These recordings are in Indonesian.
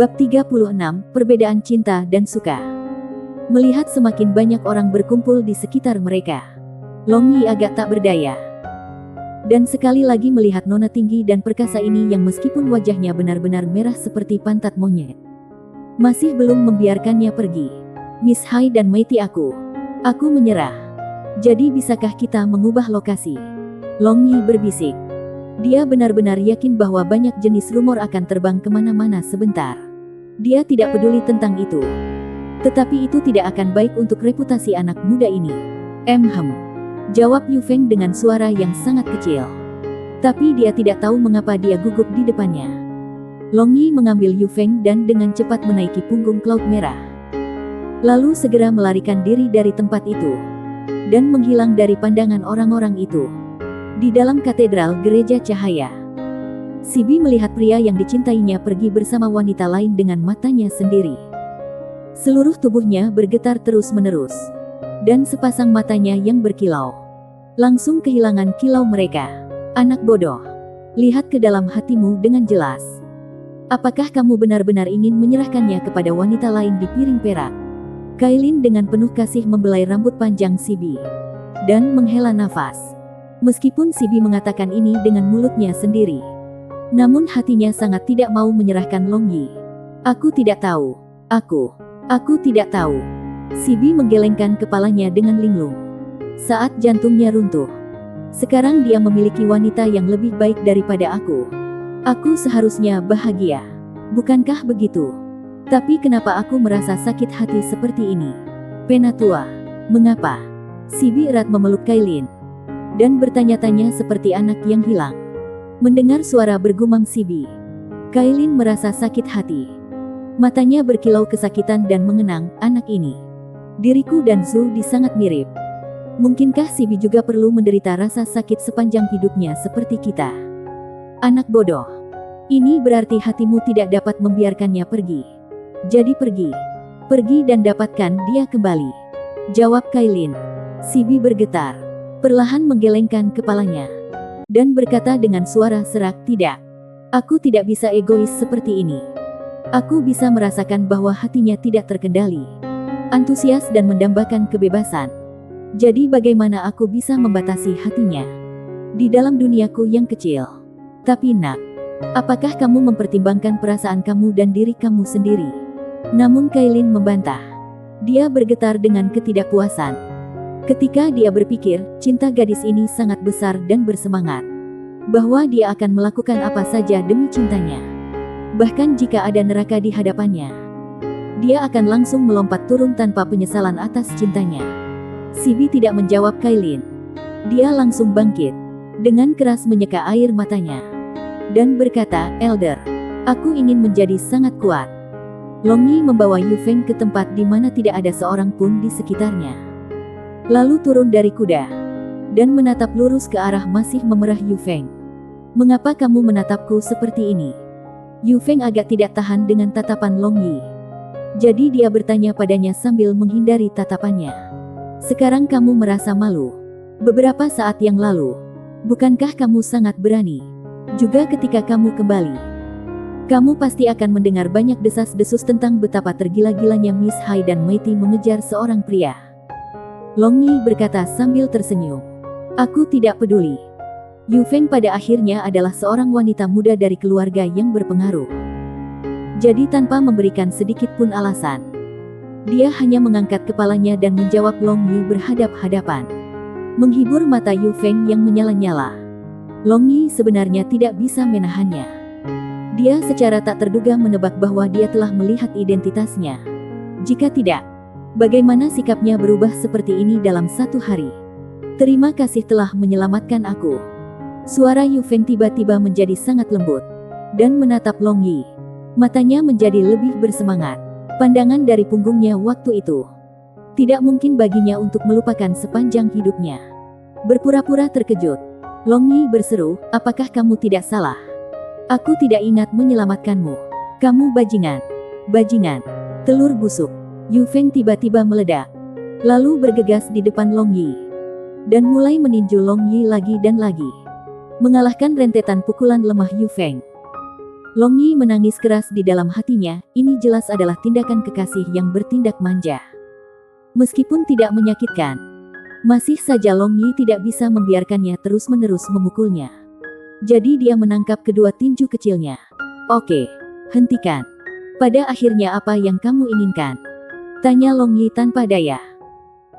Bab 36, Perbedaan Cinta dan Suka. Melihat semakin banyak orang berkumpul di sekitar mereka, Long Yi agak tak berdaya. Dan sekali lagi melihat nona tinggi dan perkasa ini yang meskipun wajahnya benar-benar merah seperti pantat monyet, masih belum membiarkannya pergi. Miss Hai dan Meiti, aku menyerah. Jadi bisakah kita mengubah lokasi? Long Yi berbisik. Dia benar-benar yakin bahwa banyak jenis rumor akan terbang kemana-mana sebentar. Dia tidak peduli tentang itu. Tetapi itu tidak akan baik untuk reputasi anak muda ini. Jawab Yu Feng dengan suara yang sangat kecil. Tapi dia tidak tahu mengapa dia gugup di depannya. Long Yi mengambil Yu Feng dan dengan cepat menaiki punggung Cloud merah. Lalu segera melarikan diri dari tempat itu. Dan menghilang dari pandangan orang-orang itu. Di dalam katedral gereja cahaya, Sibi melihat pria yang dicintainya pergi bersama wanita lain dengan matanya sendiri. Seluruh tubuhnya bergetar terus-menerus. Dan sepasang matanya yang berkilau langsung kehilangan kilau mereka. Anak bodoh, lihat ke dalam hatimu dengan jelas. Apakah kamu benar-benar ingin menyerahkannya kepada wanita lain di piring perak? Kailin dengan penuh kasih membelai rambut panjang Sibi dan menghela nafas. Meskipun Sibi mengatakan ini dengan mulutnya sendiri, namun hatinya sangat tidak mau menyerahkan Long Yi. Aku tidak tahu. Aku tidak tahu. Sibi menggelengkan kepalanya dengan linglung. Saat jantungnya runtuh. Sekarang dia memiliki wanita yang lebih baik daripada aku. Aku seharusnya bahagia. Bukankah begitu? Tapi kenapa aku merasa sakit hati seperti ini? Penatua, mengapa? Sibi erat memeluk Kailin dan bertanya-tanya seperti anak yang hilang. Mendengar suara bergumam Sibi, Kailin merasa sakit hati. Matanya berkilau kesakitan dan mengenang, anak ini. Diriku dan Zhu sangat mirip. Mungkinkah Sibi juga perlu menderita rasa sakit sepanjang hidupnya seperti kita? Anak bodoh. Ini berarti hatimu tidak dapat membiarkannya pergi. Jadi pergi. Pergi dan dapatkan dia kembali. Jawab Kailin. Sibi bergetar. Perlahan menggelengkan kepalanya. Dan berkata dengan suara serak, tidak. Aku tidak bisa egois seperti ini. Aku bisa merasakan bahwa hatinya tidak terkendali. Antusias dan mendambakan kebebasan. Jadi bagaimana aku bisa membatasi hatinya? Di dalam duniaku yang kecil. Tapi nak, apakah kamu mempertimbangkan perasaan kamu dan diri kamu sendiri? Namun Kailin membantah. Dia bergetar dengan ketidakpuasan. Ketika dia berpikir, cinta gadis ini sangat besar dan bersemangat. Bahwa dia akan melakukan apa saja demi cintanya. Bahkan jika ada neraka di hadapannya. Dia akan langsung melompat turun tanpa penyesalan atas cintanya. Sibi tidak menjawab Kailin. Dia langsung bangkit. Dengan keras menyeka air matanya. Dan berkata, Elder, aku ingin menjadi sangat kuat. Long Yi membawa Yu Feng ke tempat di mana tidak ada seorang pun di sekitarnya. Lalu turun dari kuda, dan menatap lurus ke arah masih memerah Yu Feng. Mengapa kamu menatapku seperti ini? Yu Feng agak tidak tahan dengan tatapan Long Yi. Jadi dia bertanya padanya sambil menghindari tatapannya. Sekarang kamu merasa malu? Beberapa saat yang lalu, bukankah kamu sangat berani? Juga ketika kamu kembali, kamu pasti akan mendengar banyak desas-desus tentang betapa tergila-gilanya Miss Hai dan Meiti mengejar seorang pria. Long Yi berkata sambil tersenyum. Aku tidak peduli. Yu Feng pada akhirnya adalah seorang wanita muda dari keluarga yang berpengaruh. Jadi tanpa memberikan sedikit pun alasan, dia hanya mengangkat kepalanya dan menjawab Long Yi berhadap-hadapan. Menghibur mata Yu Feng yang menyala-nyala. Long Yi sebenarnya tidak bisa menahannya. Dia secara tak terduga menebak bahwa dia telah melihat identitasnya. Jika tidak, bagaimana sikapnya berubah seperti ini dalam satu hari? Terima kasih telah menyelamatkan aku. Suara Yu Feng tiba-tiba menjadi sangat lembut. Dan menatap Long Yi. Matanya menjadi lebih bersemangat. Pandangan dari punggungnya waktu itu. Tidak mungkin baginya untuk melupakan sepanjang hidupnya. Berpura-pura terkejut. Long Yi berseru, apakah kamu tidak salah? Aku tidak ingat menyelamatkanmu. Kamu bajingan. Bajingan. Telur busuk. Yu Feng tiba-tiba meledak. Lalu bergegas di depan Long Yi. Dan mulai meninju Long Yi lagi dan lagi. Mengalahkan rentetan pukulan lemah Yu Feng. Long Yi menangis keras di dalam hatinya, ini jelas adalah tindakan kekasih yang bertindak manja. Meskipun tidak menyakitkan, masih saja Long Yi tidak bisa membiarkannya terus-menerus memukulnya. Jadi dia menangkap kedua tinju kecilnya. Oke, hentikan. Pada akhirnya apa yang kamu inginkan? Tanya Long Yi tanpa daya.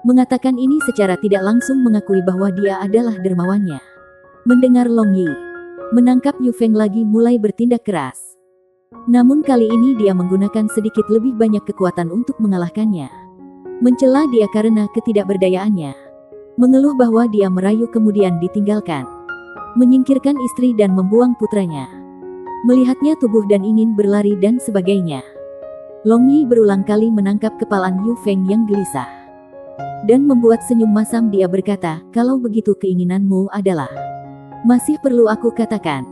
Mengatakan ini secara tidak langsung mengakui bahwa dia adalah dermawannya. Mendengar Long Yi menangkap Yu Feng lagi mulai bertindak keras. Namun kali ini dia menggunakan sedikit lebih banyak kekuatan untuk mengalahkannya. Mencela dia karena ketidakberdayaannya. Mengeluh bahwa dia merayu kemudian ditinggalkan. Menyingkirkan istri dan membuang putranya. Melihatnya tubuh dan ingin berlari dan sebagainya. Long Yi berulang kali menangkap kepalan Yu Feng yang gelisah. Dan membuat senyum masam dia berkata, kalau begitu keinginanmu adalah, masih perlu aku katakan,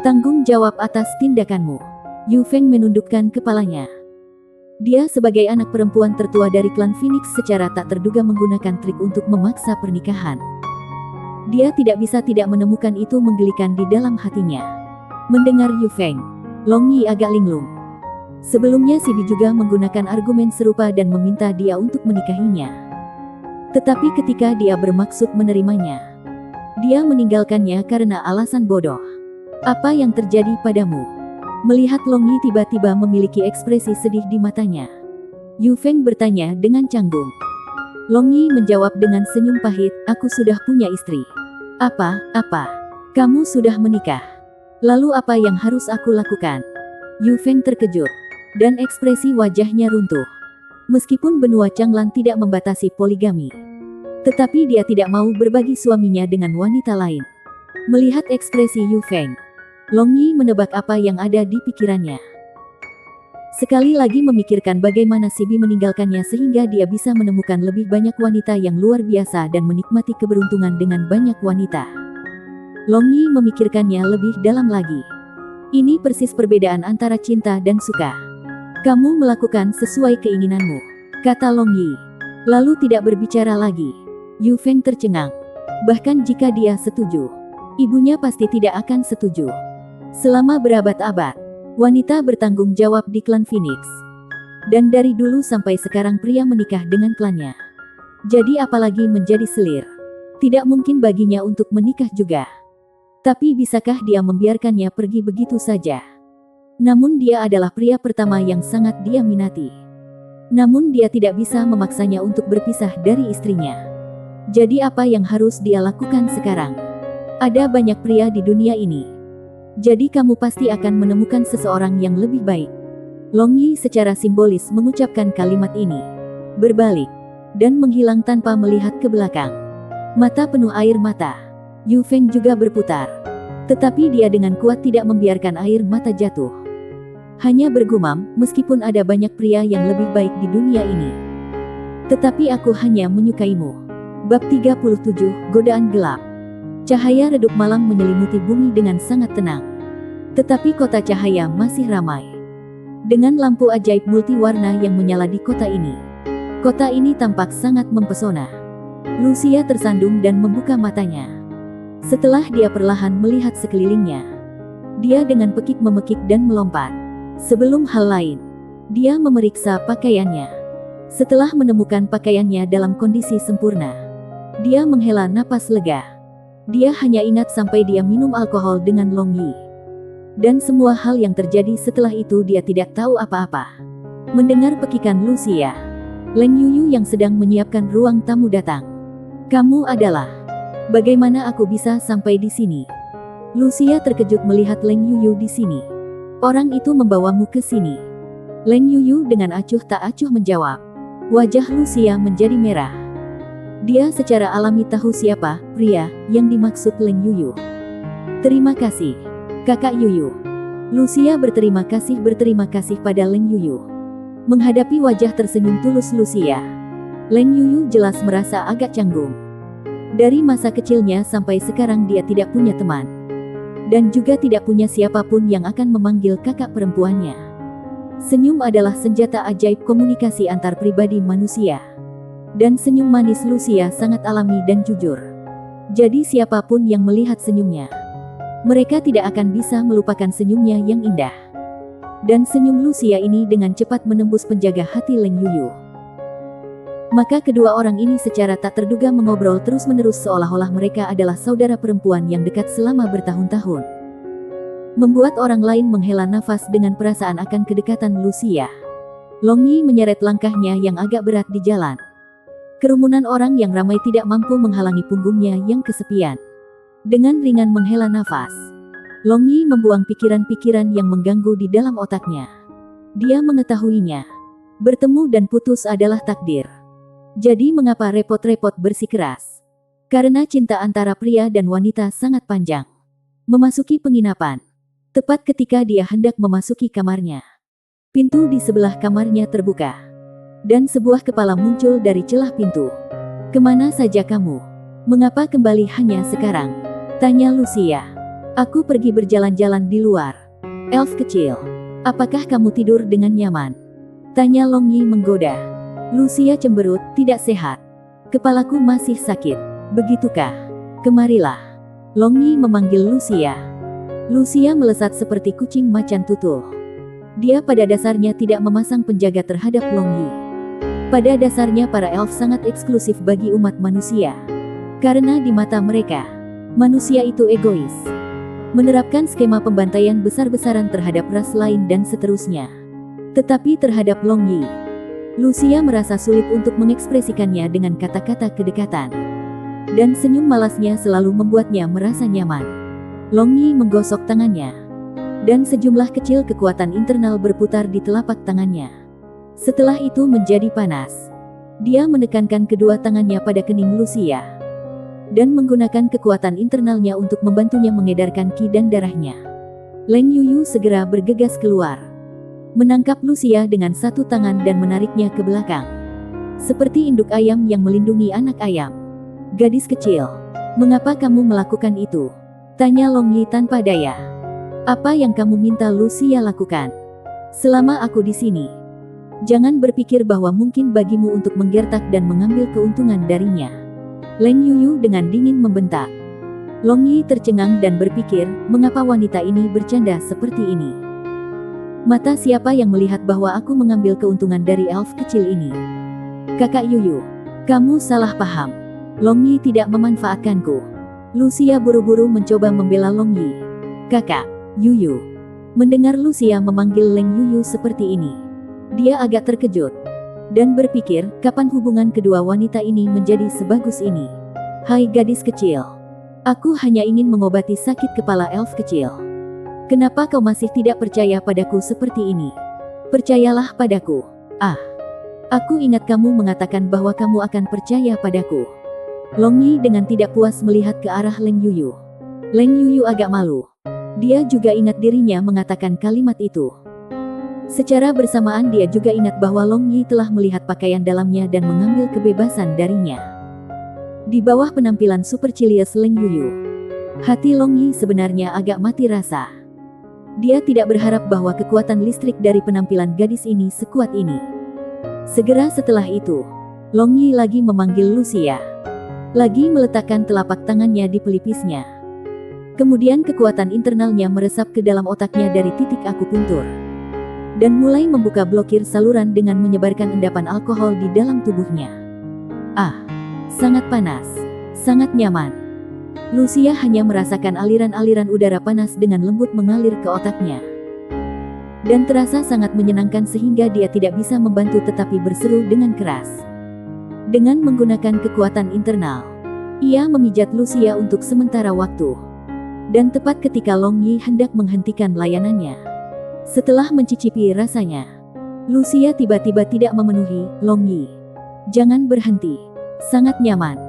tanggung jawab atas tindakanmu. Yu Feng menundukkan kepalanya. Dia sebagai anak perempuan tertua dari klan Phoenix secara tak terduga menggunakan trik untuk memaksa pernikahan. Dia tidak bisa tidak menemukan itu menggelikan di dalam hatinya. Mendengar Yu Feng, Long Yi agak linglung. Sebelumnya Si Bi juga menggunakan argumen serupa dan meminta dia untuk menikahinya. Tetapi ketika dia bermaksud menerimanya, dia meninggalkannya karena alasan bodoh. Apa yang terjadi padamu? Melihat Long Yi tiba-tiba memiliki ekspresi sedih di matanya, Yu Feng bertanya dengan canggung. Long Yi menjawab dengan senyum pahit, aku sudah punya istri. Apa? Kamu sudah menikah? Lalu apa yang harus aku lakukan? Yu Feng terkejut, dan ekspresi wajahnya runtuh. Meskipun benua Changlan tidak membatasi poligami, tetapi dia tidak mau berbagi suaminya dengan wanita lain. Melihat ekspresi Yu Feng, Long Yi menebak apa yang ada di pikirannya. Sekali lagi memikirkan bagaimana Si Bi meninggalkannya sehingga dia bisa menemukan lebih banyak wanita yang luar biasa dan menikmati keberuntungan dengan banyak wanita. Long Yi memikirkannya lebih dalam lagi. Ini persis perbedaan antara cinta dan suka. Kamu melakukan sesuai keinginanmu, kata Long Yi. Lalu tidak berbicara lagi. Yu Feng tercengang. Bahkan jika dia setuju, ibunya pasti tidak akan setuju. Selama berabad-abad, wanita bertanggung jawab di klan Phoenix. Dan dari dulu sampai sekarang pria menikah dengan klannya. Jadi apalagi menjadi selir. Tidak mungkin baginya untuk menikah juga. Tapi bisakah dia membiarkannya pergi begitu saja? Namun dia adalah pria pertama yang sangat dia minati. Namun dia tidak bisa memaksanya untuk berpisah dari istrinya. Jadi apa yang harus dia lakukan sekarang? Ada banyak pria di dunia ini. Jadi kamu pasti akan menemukan seseorang yang lebih baik. Long Yi secara simbolis mengucapkan kalimat ini. Berbalik. Dan menghilang tanpa melihat ke belakang. Mata penuh air mata. Yu Feng juga berputar. Tetapi dia dengan kuat tidak membiarkan air mata jatuh. Hanya bergumam, meskipun ada banyak pria yang lebih baik di dunia ini. Tetapi aku hanya menyukaimu. Bab 37, Godaan Gelap. Cahaya redup malam menyelimuti bumi dengan sangat tenang. Tetapi kota cahaya masih ramai. Dengan lampu ajaib multiwarna yang menyala di kota ini. Kota ini tampak sangat mempesona. Lucia tersandung dan membuka matanya. Setelah dia perlahan melihat sekelilingnya, dia dengan pekik memekik dan melompat. Sebelum hal lain, dia memeriksa pakaiannya. Setelah menemukan pakaiannya dalam kondisi sempurna, dia menghela napas lega. Dia hanya ingat sampai dia minum alkohol dengan Long Yi. Dan semua hal yang terjadi setelah itu dia tidak tahu apa-apa. Mendengar pekikan Lucia, Leng Yuyu yang sedang menyiapkan ruang tamu datang. Kamu adalah... Bagaimana aku bisa sampai di sini? Lucia terkejut melihat Leng Yuyu di sini. Orang itu membawamu ke sini. Leng Yuyu dengan acuh tak acuh menjawab. Wajah Lucia menjadi merah. Dia secara alami tahu siapa pria yang dimaksud Leng Yuyu. Terima kasih, Kakak Yuyu. Lucia berterima kasih pada Leng Yuyu. Menghadapi wajah tersenyum tulus Lucia, Leng Yuyu jelas merasa agak canggung. Dari masa kecilnya sampai sekarang dia tidak punya teman. Dan juga tidak punya siapapun yang akan memanggil kakak perempuannya. Senyum adalah senjata ajaib komunikasi antar pribadi manusia. Dan senyum manis Lucia sangat alami dan jujur. Jadi siapapun yang melihat senyumnya, mereka tidak akan bisa melupakan senyumnya yang indah. Dan senyum Lucia ini dengan cepat menembus penjaga hati Leng Yuyu. Maka kedua orang ini secara tak terduga mengobrol terus-menerus seolah-olah mereka adalah saudara perempuan yang dekat selama bertahun-tahun. Membuat orang lain menghela nafas dengan perasaan akan kedekatan Lucia. Long Yi menyeret langkahnya yang agak berat di jalan. Kerumunan orang yang ramai tidak mampu menghalangi punggungnya yang kesepian. Dengan ringan menghela nafas, Long Yi membuang pikiran-pikiran yang mengganggu di dalam otaknya. Dia mengetahuinya. Bertemu dan putus adalah takdir. Jadi mengapa repot-repot bersikeras? Karena cinta antara pria dan wanita sangat panjang. Memasuki penginapan. Tepat ketika dia hendak memasuki kamarnya, pintu di sebelah kamarnya terbuka. Dan sebuah kepala muncul dari celah pintu. "Kemana saja kamu? Mengapa kembali hanya sekarang?" tanya Lucia. "Aku pergi berjalan-jalan di luar." "Elf kecil, apakah kamu tidur dengan nyaman?" tanya Long Yi menggoda. Lucia cemberut, "Tidak sehat. Kepalaku masih sakit." "Begitukah? Kemarilah." Long Yi memanggil Lucia. Lucia melesat seperti kucing macan tutul. Dia pada dasarnya tidak memasang penjaga terhadap Long Yi. Pada dasarnya para elf sangat eksklusif bagi umat manusia. Karena di mata mereka, manusia itu egois. Menerapkan skema pembantaian besar-besaran terhadap ras lain dan seterusnya. Tetapi terhadap Long Yi, Lucia merasa sulit untuk mengekspresikannya dengan kata-kata kedekatan. Dan senyum malasnya selalu membuatnya merasa nyaman. Long Yi menggosok tangannya. Dan sejumlah kecil kekuatan internal berputar di telapak tangannya. Setelah itu menjadi panas. Dia menekankan kedua tangannya pada kening Lucia. Dan menggunakan kekuatan internalnya untuk membantunya mengedarkan ki dan darahnya. Leng Yuyu segera bergegas keluar. Menangkap Lucia dengan satu tangan dan menariknya ke belakang. Seperti induk ayam yang melindungi anak ayam. "Gadis kecil, mengapa kamu melakukan itu?" tanya Long Yi tanpa daya. "Apa yang kamu minta Lucia lakukan? Selama aku di sini. Jangan berpikir bahwa mungkin bagimu untuk menggertak dan mengambil keuntungan darinya." Leng Yuyu dengan dingin membentak. Long Yi tercengang dan berpikir, mengapa wanita ini bercanda seperti ini? Mata siapa yang melihat bahwa aku mengambil keuntungan dari elf kecil ini? "Kakak Yuyu, kamu salah paham. Long Yi tidak memanfaatkanku." Lucia buru-buru mencoba membela Long Yi. "Kakak, Yuyu." Mendengar Lucia memanggil Leng Yuyu seperti ini, dia agak terkejut. Dan berpikir, kapan hubungan kedua wanita ini menjadi sebagus ini? "Hai gadis kecil. Aku hanya ingin mengobati sakit kepala elf kecil. Kenapa kau masih tidak percaya padaku seperti ini? Percayalah padaku." "Ah, aku ingat kamu mengatakan bahwa kamu akan percaya padaku." Long Yi dengan tidak puas melihat ke arah Leng Yuyu. Leng Yuyu agak malu. Dia juga ingat dirinya mengatakan kalimat itu. Secara bersamaan dia juga ingat bahwa Long Yi telah melihat pakaian dalamnya dan mengambil kebebasan darinya. Di bawah penampilan super cilius Leng Yuyu, hati Long Yi sebenarnya agak mati rasa. Dia tidak berharap bahwa kekuatan listrik dari penampilan gadis ini sekuat ini. Segera setelah itu, Long Yi lagi memanggil Lucia. Lagi meletakkan telapak tangannya di pelipisnya. Kemudian kekuatan internalnya meresap ke dalam otaknya dari titik akupuntur. Dan mulai membuka blokir saluran dengan menyebarkan endapan alkohol di dalam tubuhnya. Ah, sangat panas, sangat nyaman. Lucia hanya merasakan aliran-aliran udara panas dengan lembut mengalir ke otaknya. Dan terasa sangat menyenangkan sehingga dia tidak bisa membantu tetapi berseru dengan keras. Dengan menggunakan kekuatan internal, ia memijat Lucia untuk sementara waktu. Dan tepat ketika Long Yi hendak menghentikan layanannya, setelah mencicipi rasanya, Lucia tiba-tiba tidak memenuhi. "Long Yi, jangan berhenti. Sangat nyaman."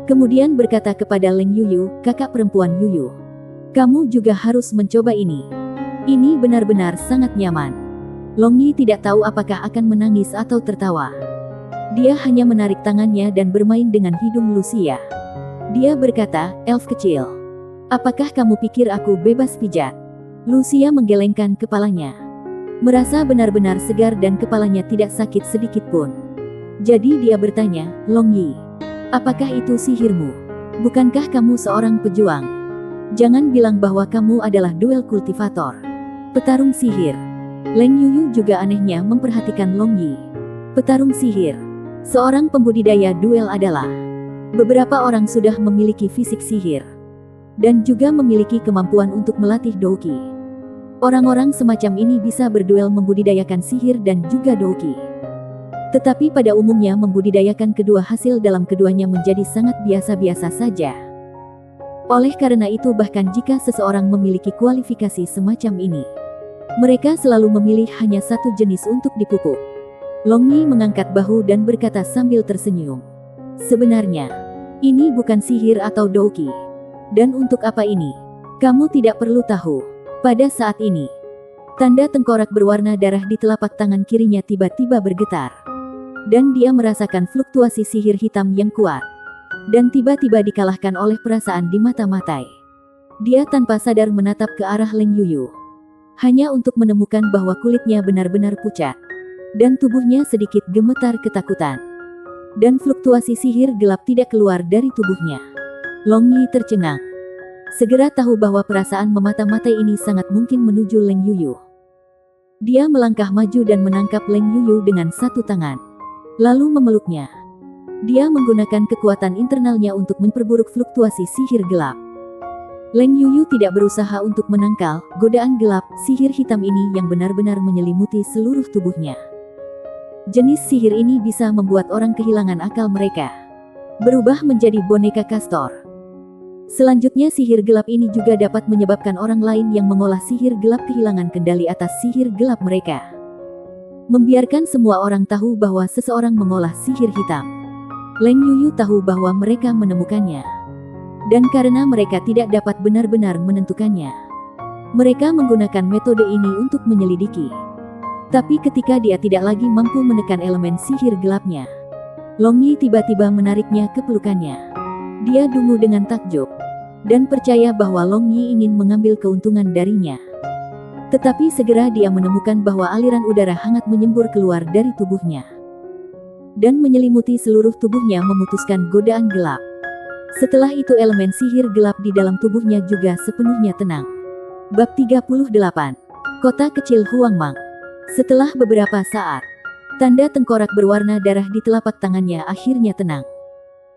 Kemudian berkata kepada Leng Yuyu, "Kakak perempuan Yuyu, kamu juga harus mencoba ini. Ini benar-benar sangat nyaman." Long Yi tidak tahu apakah akan menangis atau tertawa. Dia hanya menarik tangannya dan bermain dengan hidung Lucia. Dia berkata, "Elf kecil, apakah kamu pikir aku bebas pijat?" Lucia menggelengkan kepalanya. Merasa benar-benar segar dan kepalanya tidak sakit sedikit pun. Jadi dia bertanya, "Long Yi, apakah itu sihirmu? Bukankah kamu seorang pejuang? Jangan bilang bahwa kamu adalah duel kultivator. Petarung sihir." Leng Yuyu juga anehnya memperhatikan Long Yi. Petarung sihir. Seorang pembudidaya duel adalah. Beberapa orang sudah memiliki fisik sihir. Dan juga memiliki kemampuan untuk melatih Douki. Orang-orang semacam ini bisa berduel membudidayakan sihir dan juga Douki. Tetapi pada umumnya membudidayakan kedua hasil dalam keduanya menjadi sangat biasa-biasa saja. Oleh karena itu bahkan jika seseorang memiliki kualifikasi semacam ini, mereka selalu memilih hanya satu jenis untuk dipupuk. Long Yi mengangkat bahu dan berkata sambil tersenyum. Sebenarnya, ini bukan sihir atau Douki. Dan untuk apa ini? Kamu tidak perlu tahu. Pada saat ini, tanda tengkorak berwarna darah di telapak tangan kirinya tiba-tiba bergetar. Dan dia merasakan fluktuasi sihir hitam yang kuat. Dan tiba-tiba dikalahkan oleh perasaan di mata-matai. Dia tanpa sadar menatap ke arah Leng Yuyu. Hanya untuk menemukan bahwa kulitnya benar-benar pucat. Dan tubuhnya sedikit gemetar ketakutan. Dan fluktuasi sihir gelap tidak keluar dari tubuhnya. Long Yi tercengang. Segera tahu bahwa perasaan memata-matai ini sangat mungkin menuju Leng Yuyu. Dia melangkah maju dan menangkap Leng Yuyu dengan satu tangan. Lalu memeluknya. Dia menggunakan kekuatan internalnya untuk memperburuk fluktuasi sihir gelap. Leng Yuyu tidak berusaha untuk menangkal godaan gelap sihir hitam ini yang benar-benar menyelimuti seluruh tubuhnya. Jenis sihir ini bisa membuat orang kehilangan akal mereka. Berubah menjadi boneka kastor. Selanjutnya sihir gelap ini juga dapat menyebabkan orang lain yang mengolah sihir gelap kehilangan kendali atas sihir gelap mereka. Membiarkan semua orang tahu bahwa seseorang mengolah sihir hitam. Leng Yuyu tahu bahwa mereka menemukannya. Dan karena mereka tidak dapat benar-benar menentukannya, mereka menggunakan metode ini untuk menyelidiki. Tapi ketika dia tidak lagi mampu menekan elemen sihir gelapnya, Long Yi tiba-tiba menariknya ke pelukannya. Dia dungu dengan takjub dan percaya bahwa Long Yi ingin mengambil keuntungan darinya. Tetapi segera dia menemukan bahwa aliran udara hangat menyembur keluar dari tubuhnya dan menyelimuti seluruh tubuhnya memutuskan godaan gelap. Setelah itu elemen sihir gelap di dalam tubuhnya juga sepenuhnya tenang. Bab 38. Kota kecil Huangmang. Setelah beberapa saat, tanda tengkorak berwarna darah di telapak tangannya akhirnya tenang.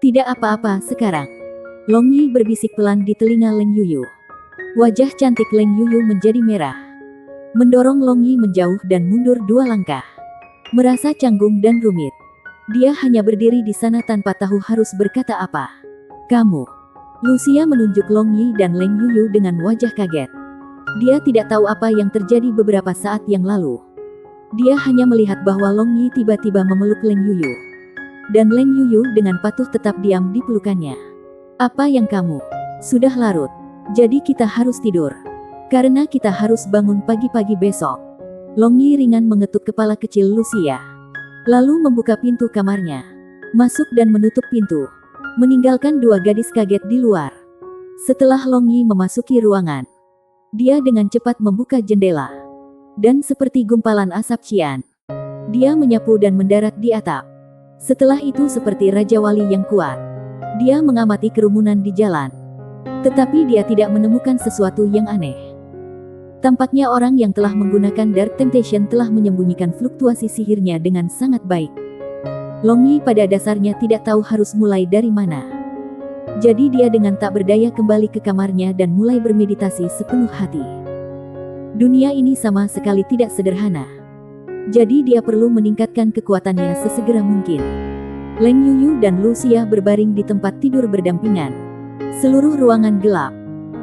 Tidak apa-apa sekarang. Long Yi berbisik pelan di telinga Leng Yuyu. Wajah cantik Leng Yuyu menjadi merah. Mendorong Long Yi menjauh dan mundur 2 langkah. Merasa canggung dan rumit. Dia hanya berdiri di sana tanpa tahu harus berkata apa. Kamu. Lucia menunjuk Long Yi dan Leng Yuyu dengan wajah kaget. Dia tidak tahu apa yang terjadi beberapa saat yang lalu. Dia hanya melihat bahwa Long Yi tiba-tiba memeluk Leng Yuyu. Dan Leng Yuyu dengan patuh tetap diam di pelukannya. Apa yang kamu? Sudah larut. Jadi kita harus tidur. Karena kita harus bangun pagi-pagi besok. Long Yi ringan mengetuk kepala kecil Lucia. Lalu membuka pintu kamarnya. Masuk dan menutup pintu. Meninggalkan 2 gadis kaget di luar. Setelah Long Yi memasuki ruangan, dia dengan cepat membuka jendela. Dan seperti gumpalan asap cian, dia menyapu dan mendarat di atap. Setelah itu seperti Raja Wali yang kuat, dia mengamati kerumunan di jalan. Tetapi dia tidak menemukan sesuatu yang aneh. Tampaknya orang yang telah menggunakan Dark Temptation telah menyembunyikan fluktuasi sihirnya dengan sangat baik. Long Yi pada dasarnya tidak tahu harus mulai dari mana. Jadi dia dengan tak berdaya kembali ke kamarnya dan mulai bermeditasi sepenuh hati. Dunia ini sama sekali tidak sederhana. Jadi dia perlu meningkatkan kekuatannya sesegera mungkin. Leng Yuyu dan Lucia berbaring di tempat tidur berdampingan. Seluruh ruangan gelap.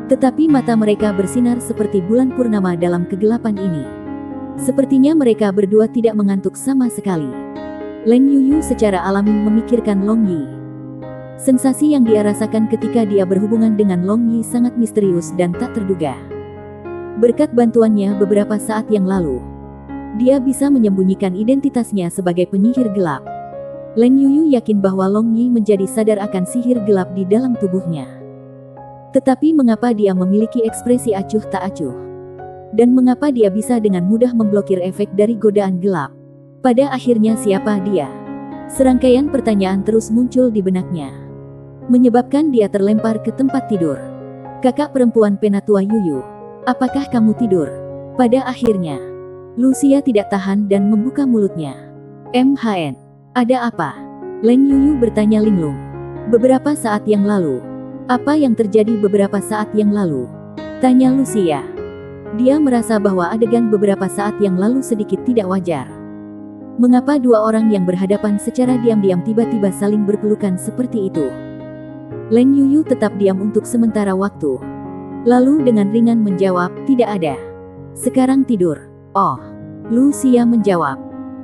Tetapi mata mereka bersinar seperti bulan purnama dalam kegelapan ini. Sepertinya mereka berdua tidak mengantuk sama sekali. Leng Yuyu secara alami memikirkan Long Yi. Sensasi yang dia rasakan ketika dia berhubungan dengan Long Yi sangat misterius dan tak terduga. Berkat bantuannya beberapa saat yang lalu, dia bisa menyembunyikan identitasnya sebagai penyihir gelap. Leng Yuyu yakin bahwa Long Yi menjadi sadar akan sihir gelap di dalam tubuhnya. Tetapi mengapa dia memiliki ekspresi acuh tak acuh? Dan mengapa dia bisa dengan mudah memblokir efek dari godaan gelap? Pada akhirnya siapa dia? Serangkaian pertanyaan terus muncul di benaknya, menyebabkan dia terlempar ke tempat tidur. Kakak perempuan Penatua Yuyu, apakah kamu tidur? Pada akhirnya, Lucia tidak tahan dan membuka mulutnya. MHN, ada apa? Leng Yuyu bertanya linglung. Beberapa saat yang lalu. Apa yang terjadi beberapa saat yang lalu? Tanya Lucia. Dia merasa bahwa adegan beberapa saat yang lalu sedikit tidak wajar. Mengapa dua orang yang berhadapan secara diam-diam tiba-tiba saling berpelukan seperti itu? Leng Yuyu tetap diam untuk sementara waktu. Lalu dengan ringan menjawab, tidak ada. Sekarang tidur. Oh, Lucia menjawab.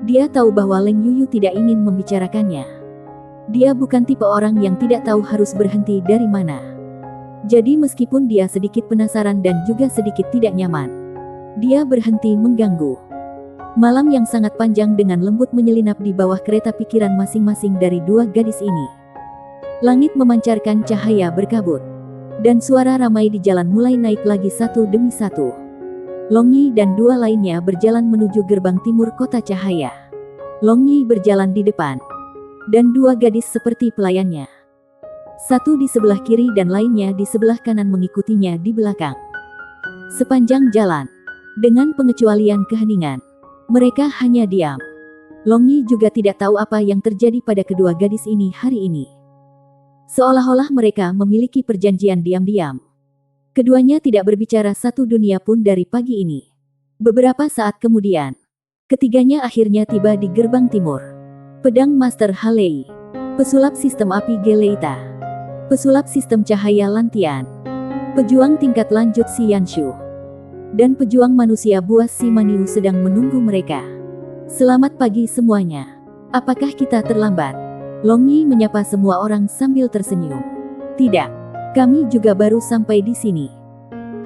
Dia tahu bahwa Leng Yuyu tidak ingin membicarakannya. Dia bukan tipe orang yang tidak tahu harus berhenti dari mana. Jadi meskipun dia sedikit penasaran dan juga sedikit tidak nyaman, dia berhenti mengganggu. Malam yang sangat panjang dengan lembut menyelinap di bawah kereta pikiran masing-masing dari dua gadis ini. Langit memancarkan cahaya berkabut. Dan suara ramai di jalan mulai naik lagi satu demi satu. Long Yi dan dua lainnya berjalan menuju gerbang timur kota cahaya. Long Yi berjalan di depan. Dan dua gadis seperti pelayannya. Satu di sebelah kiri dan lainnya di sebelah kanan mengikutinya di belakang. Sepanjang jalan. Dengan pengecualian keheningan. Mereka hanya diam. Long Yi juga tidak tahu apa yang terjadi pada kedua gadis ini hari ini. Seolah-olah mereka memiliki perjanjian diam-diam. Keduanya tidak berbicara satu dunia pun dari pagi ini. Beberapa saat kemudian, ketiganya akhirnya tiba di gerbang timur. Pedang Master Halei, pesulap sistem api Geleita, pesulap sistem cahaya Lantian, pejuang tingkat lanjut Si Yanshu, dan pejuang manusia buas Si Maniu sedang menunggu mereka. Selamat pagi semuanya. Apakah kita terlambat? Long Yi menyapa semua orang sambil tersenyum. Tidak. Kami juga baru sampai di sini.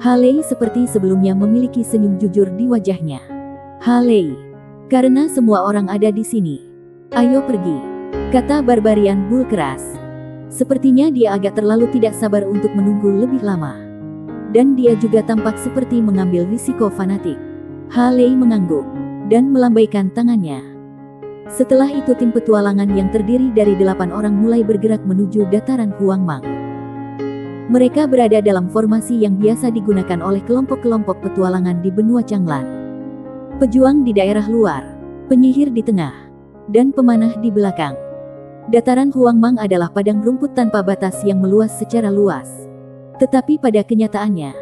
Halei seperti sebelumnya memiliki senyum jujur di wajahnya. Halei, karena semua orang ada di sini. Ayo pergi, kata Barbarian Bull keras. Sepertinya dia agak terlalu tidak sabar untuk menunggu lebih lama. Dan dia juga tampak seperti mengambil risiko fanatik. Halei mengangguk dan melambaikan tangannya. Setelah itu tim petualangan yang terdiri dari 8 orang mulai bergerak menuju dataran Huangmang. Mereka berada dalam formasi yang biasa digunakan oleh kelompok-kelompok petualangan di benua Changlan. Pejuang di daerah luar, penyihir di tengah, dan pemanah di belakang. Dataran Huangmang adalah padang rumput tanpa batas yang meluas secara luas. Tetapi pada kenyataannya,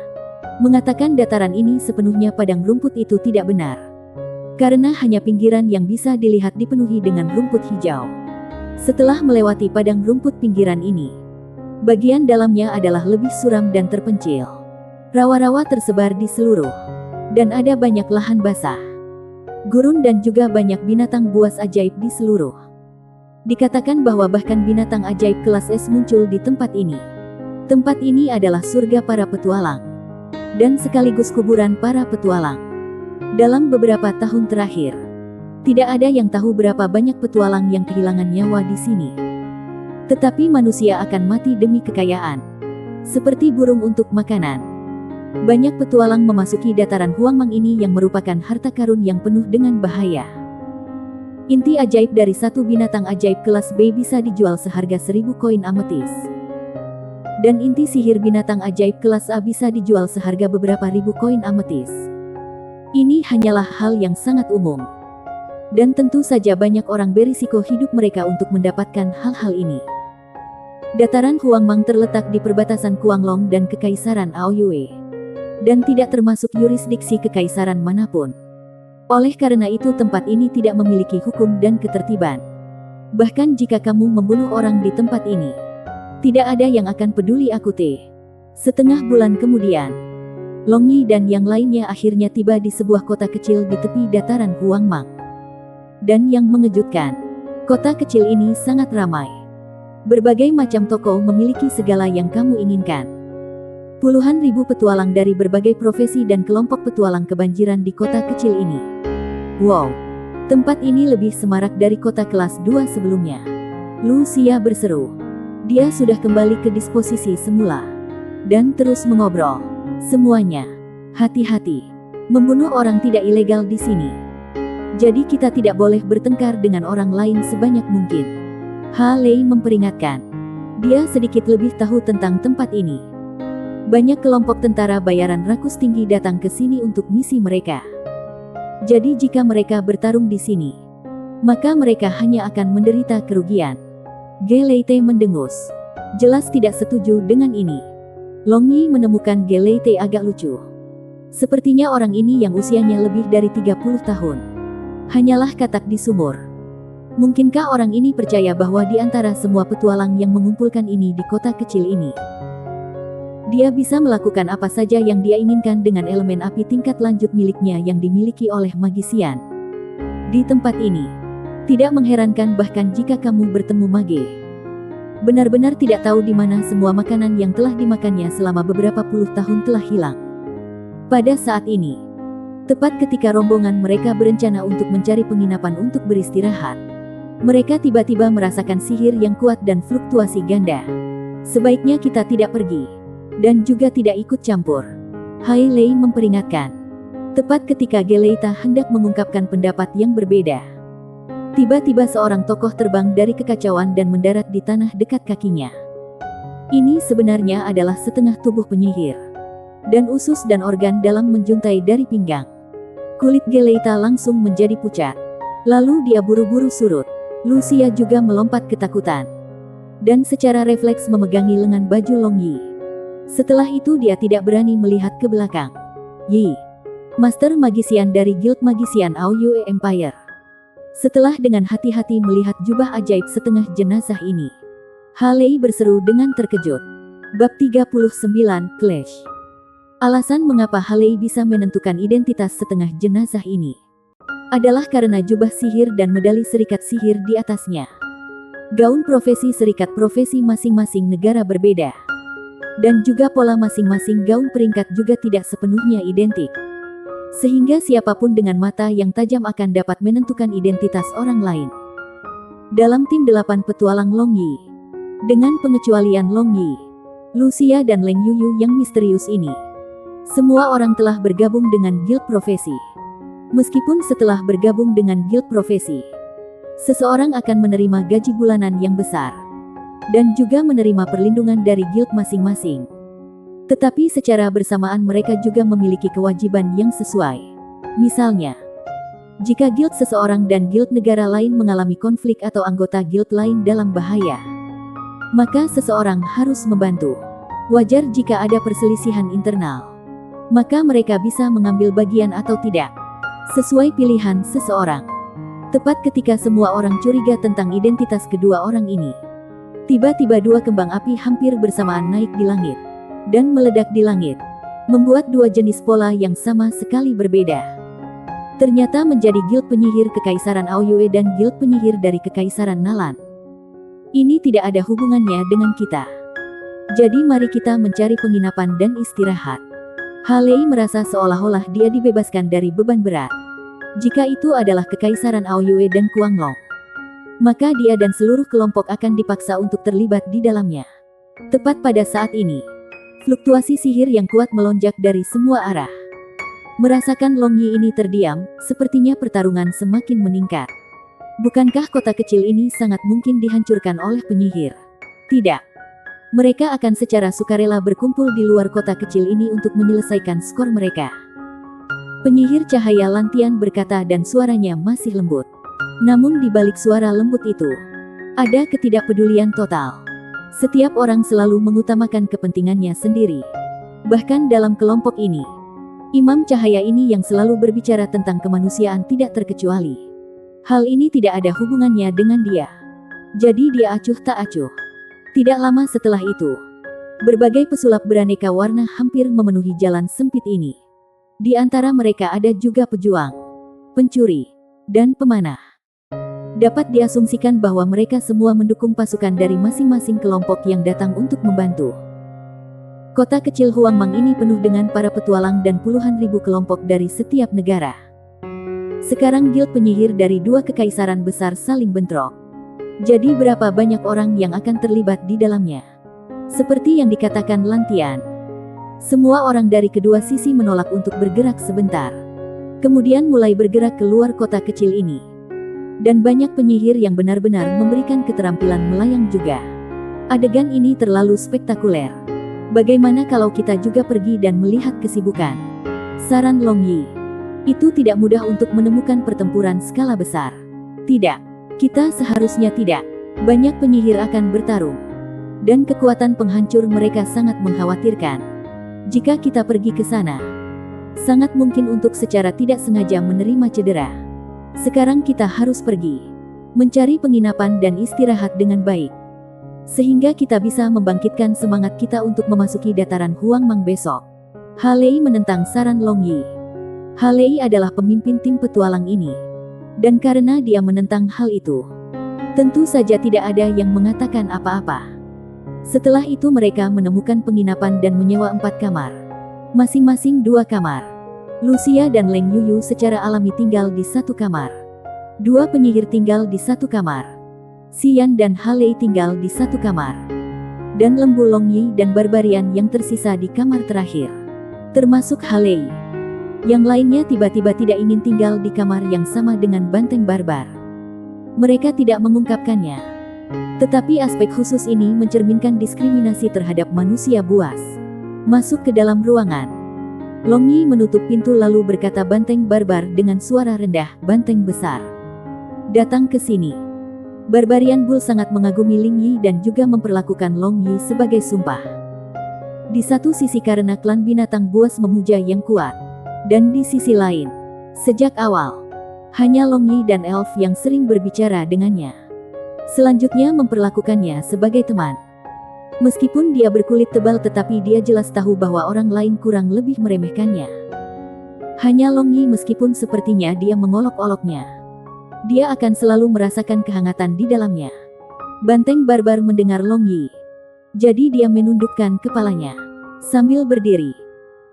mengatakan dataran ini sepenuhnya padang rumput itu tidak benar. Karena hanya pinggiran yang bisa dilihat dipenuhi dengan rumput hijau. Setelah melewati padang rumput pinggiran ini, bagian dalamnya adalah lebih suram dan terpencil. Rawa-rawa tersebar di seluruh, dan ada banyak lahan basah, gurun dan juga banyak binatang buas ajaib di seluruh. Dikatakan bahwa bahkan binatang ajaib kelas S muncul di tempat ini. Tempat ini adalah surga para petualang, dan sekaligus kuburan para petualang. Dalam beberapa tahun terakhir, tidak ada yang tahu berapa banyak petualang yang kehilangan nyawa di sini. Tetapi manusia akan mati demi kekayaan. Seperti burung untuk makanan. Banyak petualang memasuki dataran Huangmang ini yang merupakan harta karun yang penuh dengan bahaya. Inti ajaib dari satu binatang ajaib kelas B bisa dijual seharga 1000 koin ametis. Dan inti sihir binatang ajaib kelas A bisa dijual seharga beberapa ribu koin ametis. Ini hanyalah hal yang sangat umum. Dan tentu saja banyak orang berisiko hidup mereka untuk mendapatkan hal-hal ini. Dataran Huangmang terletak di perbatasan Kuanglong dan Kekaisaran Aoyue. Dan tidak termasuk yurisdiksi kekaisaran manapun. Oleh karena itu tempat ini tidak memiliki hukum dan ketertiban. Bahkan jika kamu membunuh orang di tempat ini, tidak ada yang akan peduli akute. Setengah bulan kemudian, Long Yi dan yang lainnya akhirnya tiba di sebuah kota kecil di tepi dataran Huangmang. Dan yang mengejutkan, kota kecil ini sangat ramai. Berbagai macam toko memiliki segala yang kamu inginkan. Puluhan ribu petualang dari berbagai profesi dan kelompok petualang kebanjiran di kota kecil ini. Wow, tempat ini lebih semarak dari kota kelas 2 sebelumnya. Lucia berseru. Dia sudah kembali ke disposisi semula. Dan terus mengobrol. Semuanya, hati-hati. Membunuh orang tidak ilegal di sini. Jadi kita tidak boleh bertengkar dengan orang lain sebanyak mungkin. Halei memperingatkan. Dia sedikit lebih tahu tentang tempat ini. Banyak kelompok tentara bayaran rakus tinggi datang ke sini untuk misi mereka. Jadi jika mereka bertarung di sini, maka mereka hanya akan menderita kerugian. Geleite mendengus. Jelas tidak setuju dengan ini. Long Yi menemukan Geleite agak lucu. Sepertinya orang ini yang usianya lebih dari 30 tahun. Hanyalah katak di sumur. Mungkinkah orang ini percaya bahwa di antara semua petualang yang mengumpulkan ini di kota kecil ini, dia bisa melakukan apa saja yang dia inginkan dengan elemen api tingkat lanjut miliknya yang dimiliki oleh magisian. Di tempat ini, tidak mengherankan bahkan jika kamu bertemu mage. Benar-benar tidak tahu di mana semua makanan yang telah dimakannya selama beberapa puluh tahun telah hilang. Pada saat ini, tepat ketika rombongan mereka berencana untuk mencari penginapan untuk beristirahat, mereka tiba-tiba merasakan sihir yang kuat dan fluktuasi ganda. Sebaiknya kita tidak pergi. Dan juga tidak ikut campur. Hai Lei memperingatkan. Tepat ketika Geleita hendak mengungkapkan pendapat yang berbeda, tiba-tiba seorang tokoh terbang dari kekacauan dan mendarat di tanah dekat kakinya. Ini sebenarnya adalah setengah tubuh penyihir, dan usus dan organ dalam menjuntai dari pinggang. Kulit Geleita langsung menjadi pucat. Lalu dia buru-buru surut. Lucia juga melompat ketakutan, dan secara refleks memegangi lengan baju Long Yi. Setelah itu dia tidak berani melihat ke belakang. Yi, Master Magisian dari Guild Magisian Aoyue Empire. Setelah dengan hati-hati melihat jubah ajaib setengah jenazah ini, Halei berseru dengan terkejut. Bab 39, Clash. Alasan mengapa Halei bisa menentukan identitas setengah jenazah ini adalah karena jubah sihir dan medali serikat sihir di atasnya. Gaun profesi serikat profesi masing-masing negara berbeda. Dan juga pola masing-masing gaun peringkat juga tidak sepenuhnya identik. Sehingga siapapun dengan mata yang tajam akan dapat menentukan identitas orang lain. Dalam tim 8 petualang Long Yi, dengan pengecualian Long Yi, Lucia dan Leng Yuyu yang misterius ini, semua orang telah bergabung dengan guild profesi. Meskipun setelah bergabung dengan guild profesi, seseorang akan menerima gaji bulanan yang besar dan juga menerima perlindungan dari guild masing-masing. Tetapi secara bersamaan mereka juga memiliki kewajiban yang sesuai. Misalnya, jika guild seseorang dan guild negara lain mengalami konflik atau anggota guild lain dalam bahaya, maka seseorang harus membantu. Wajar jika ada perselisihan internal, maka mereka bisa mengambil bagian atau tidak, sesuai pilihan seseorang. Tepat ketika semua orang curiga tentang identitas kedua orang ini, tiba-tiba 2 kembang api hampir bersamaan naik di langit dan meledak di langit, membuat 2 jenis pola yang sama sekali berbeda. Ternyata menjadi guild penyihir Kekaisaran Aoyue dan guild penyihir dari Kekaisaran Nalan. Ini tidak ada hubungannya dengan kita. Jadi mari kita mencari penginapan dan istirahat. Halei merasa seolah-olah dia dibebaskan dari beban berat. Jika itu adalah Kekaisaran Aoyue dan Kuanglong, maka dia dan seluruh kelompok akan dipaksa untuk terlibat di dalamnya. Tepat pada saat ini, fluktuasi sihir yang kuat melonjak dari semua arah. Merasakan Long Yi ini terdiam, sepertinya pertarungan semakin meningkat. Bukankah kota kecil ini sangat mungkin dihancurkan oleh penyihir? Tidak. Mereka akan secara sukarela berkumpul di luar kota kecil ini untuk menyelesaikan skor mereka. Penyihir cahaya Lantian berkata dan suaranya masih lembut. Namun di balik suara lembut itu, ada ketidakpedulian total. Setiap orang selalu mengutamakan kepentingannya sendiri. Bahkan dalam kelompok ini, Imam Cahaya ini yang selalu berbicara tentang kemanusiaan tidak terkecuali. Hal ini tidak ada hubungannya dengan dia. Jadi dia acuh tak acuh. Tidak lama setelah itu, berbagai pesulap beraneka warna hampir memenuhi jalan sempit ini. Di antara mereka ada juga pejuang, pencuri, dan pemanah. Dapat diasumsikan bahwa mereka semua mendukung pasukan dari masing-masing kelompok yang datang untuk membantu. Kota kecil Huangmang ini penuh dengan para petualang dan puluhan ribu kelompok dari setiap negara. Sekarang guild penyihir dari 2 kekaisaran besar saling bentrok. Jadi berapa banyak orang yang akan terlibat di dalamnya? Seperti yang dikatakan Lantian, semua orang dari kedua sisi menolak untuk bergerak sebentar. Kemudian mulai bergerak keluar kota kecil ini. Dan banyak penyihir yang benar-benar memberikan keterampilan melayang juga. Adegan ini terlalu spektakuler. Bagaimana kalau kita juga pergi dan melihat kesibukan? Saran Long Yi. Itu tidak mudah untuk menemukan pertempuran skala besar. Tidak, kita seharusnya tidak. Banyak penyihir akan bertarung. Dan kekuatan penghancur mereka sangat mengkhawatirkan. Jika kita pergi ke sana, sangat mungkin untuk secara tidak sengaja menerima cedera. Sekarang kita harus pergi, mencari penginapan dan istirahat dengan baik, sehingga kita bisa membangkitkan semangat kita untuk memasuki dataran Huang Mang besok. Halei menentang saran Long Yi. Halei adalah pemimpin tim petualang ini, dan karena dia menentang hal itu, tentu saja tidak ada yang mengatakan apa-apa. Setelah itu mereka menemukan penginapan dan menyewa 4 kamar, masing-masing 2 kamar. Lucia dan Leng Yuyu secara alami tinggal di 1 kamar. 2 penyihir tinggal di 1 kamar. Xian dan Halei tinggal di 1 kamar. Dan Lembu Long Yi dan Barbarian yang tersisa di kamar terakhir, termasuk Halei. Yang lainnya tiba-tiba tidak ingin tinggal di kamar yang sama dengan banteng barbar. Mereka tidak mengungkapkannya. Tetapi aspek khusus ini mencerminkan diskriminasi terhadap manusia buas. Masuk ke dalam ruangan. Long Yi menutup pintu lalu berkata banteng barbar dengan suara rendah, banteng besar, datang ke sini. Barbarian Bull sangat mengagumi Ling Yi dan juga memperlakukan Long Yi sebagai sumpah. Di satu sisi karena klan binatang buas memuja yang kuat. Dan di sisi lain, sejak awal, hanya Long Yi dan Elf yang sering berbicara dengannya. Selanjutnya memperlakukannya sebagai teman. Meskipun dia berkulit tebal tetapi dia jelas tahu bahwa orang lain kurang lebih meremehkannya. Hanya Long Yi meskipun sepertinya dia mengolok-oloknya, dia akan selalu merasakan kehangatan di dalamnya. Banteng barbar mendengar Long Yi, jadi dia menundukkan kepalanya sambil berdiri.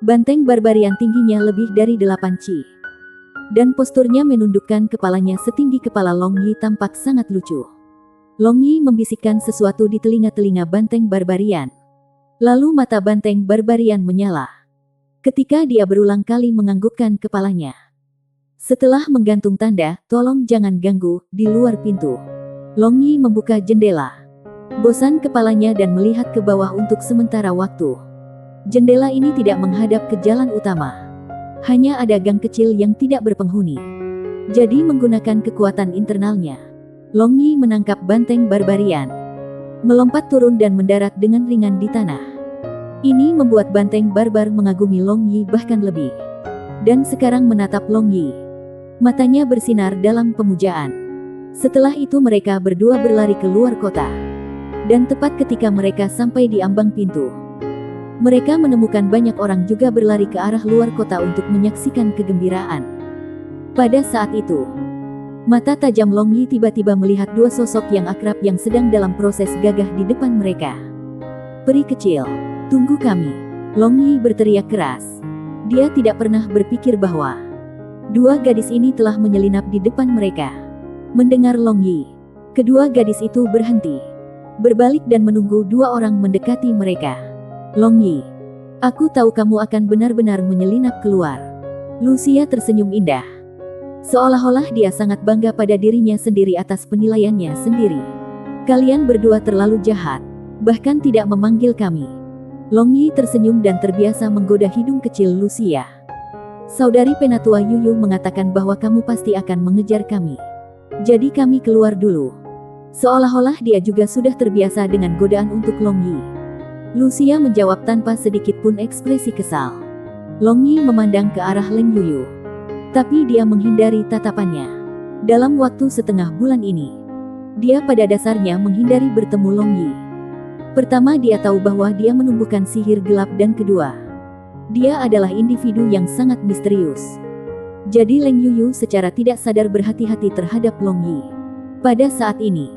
Banteng barbarian tingginya lebih dari 8 ci. Dan posturnya menundukkan kepalanya setinggi kepala Long Yi tampak sangat lucu. Long Yi membisikkan sesuatu di telinga-telinga banteng barbarian. Lalu mata banteng barbarian menyala ketika dia berulang kali menganggukkan kepalanya. Setelah menggantung tanda, tolong jangan ganggu, di luar pintu. Long Yi membuka jendela. Bosan kepalanya dan melihat ke bawah untuk sementara waktu. Jendela ini tidak menghadap ke jalan utama. Hanya ada gang kecil yang tidak berpenghuni. Jadi menggunakan kekuatan internalnya, Long Yi menangkap banteng barbarian, melompat turun dan mendarat dengan ringan di tanah. Ini membuat banteng barbar mengagumi Long Yi bahkan lebih. Dan sekarang menatap Long Yi. Matanya bersinar dalam pemujaan. Setelah itu mereka berdua berlari ke luar kota. Dan tepat ketika mereka sampai di ambang pintu, mereka menemukan banyak orang juga berlari ke arah luar kota untuk menyaksikan kegembiraan. Pada saat itu, mata tajam Long Yi tiba-tiba melihat 2 sosok yang akrab yang sedang dalam proses gagah di depan mereka. Peri kecil, tunggu kami. Long Yi berteriak keras. Dia tidak pernah berpikir bahwa 2 gadis ini telah menyelinap di depan mereka. Mendengar Long Yi, kedua gadis itu berhenti, berbalik dan menunggu 2 orang mendekati mereka. Long Yi, aku tahu kamu akan benar-benar menyelinap keluar. Lucia tersenyum indah. Seolah-olah dia sangat bangga pada dirinya sendiri atas penilaiannya sendiri. Kalian berdua terlalu jahat, bahkan tidak memanggil kami. Long Yi tersenyum dan terbiasa menggoda hidung kecil Lucia. Saudari penatua Yuyu mengatakan bahwa kamu pasti akan mengejar kami. Jadi kami keluar dulu. Seolah-olah dia juga sudah terbiasa dengan godaan untuk Long Yi. Lucia menjawab tanpa sedikit pun ekspresi kesal. Long Yi memandang ke arah Leng Yuyu, tapi dia menghindari tatapannya. Dalam waktu setengah bulan ini, dia pada dasarnya menghindari bertemu Long Yi. Pertama, dia tahu bahwa dia menumbuhkan sihir gelap dan kedua, dia adalah individu yang sangat misterius. Jadi Leng Yuyu secara tidak sadar berhati-hati terhadap Long Yi. Pada saat ini,